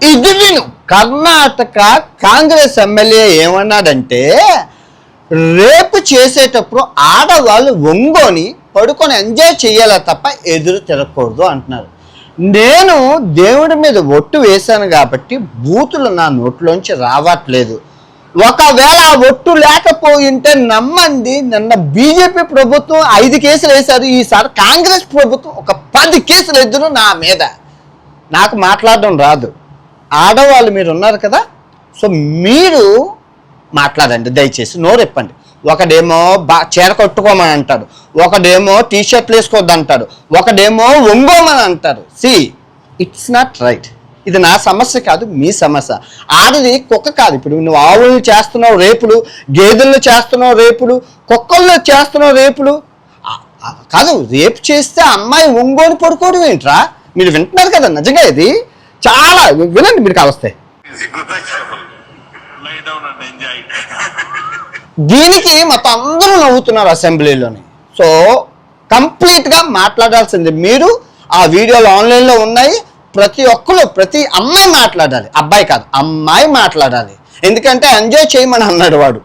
ఇది విను, కర్ణాటక కాంగ్రెస్ ఎమ్మెల్యే ఏమన్నాడంటే రేపు చేసేటప్పుడు ఆడవాళ్ళు ఒంగోని పడుకొని ఎంజాయ్ చేయాలా తప్ప ఎదురు తిరగకూడదు అంటున్నారు. నేను దేవుడి మీద ఒట్టు వేశాను కాబట్టి బూతులు నా నోట్లోంచి రావట్లేదు. ఒకవేళ ఆ ఒట్టు లేకపోయింటే నమ్మండి, నిన్న బీజేపీ ప్రభుత్వం 5 కేసులు వేశారు, ఈసారి కాంగ్రెస్ ప్రభుత్వం ఒక 10 కేసులు ఎదురు నా మీద. నాకు మాట్లాడడం రాదు. ఆడవాళ్ళు మీరు ఉన్నారు కదా, సో మీరు మాట్లాడండి, దయచేసి నోరెప్పండి. ఒకడేమో చీర కట్టుకోమని అంటాడు, ఒకడేమో టీషర్ట్లు వేసుకోవద్దు అంటాడు, ఒకడేమో ఒంగోమని అంటారు. It's not right. ఇది నా సమస్య కాదు, మీ సమస్య. ఆడది కుక్క కాదు. ఇప్పుడు నువ్వు ఆవులను చేస్తున్నావు రేపులు, గేదెలను చేస్తున్నావు రేపులు, కుక్కల్లో చేస్తున్నావు రేపులు కాదు. రేపు చేస్తే అమ్మాయి ఒంగోని పడుకోవడం ఏంట్రా? మీరు వింటున్నారు కదా, నిజంగా ఇది చాలా వినండి, మీరు కావస్తాయి. దీనికి మొత్తం అందరూ నవ్వుతున్నారు అసెంబ్లీలోని. సో కంప్లీట్గా మాట్లాడాల్సింది మీరు. ఆ వీడియోలు ఆన్లైన్లో ఉన్నాయి. ప్రతి ఒక్కరు, ప్రతి అమ్మాయి మాట్లాడాలి, అబ్బాయి కాదు, అమ్మాయి మాట్లాడాలి. ఎందుకంటే ఎంజాయ్ చేయమని అన్నాడు వాడు.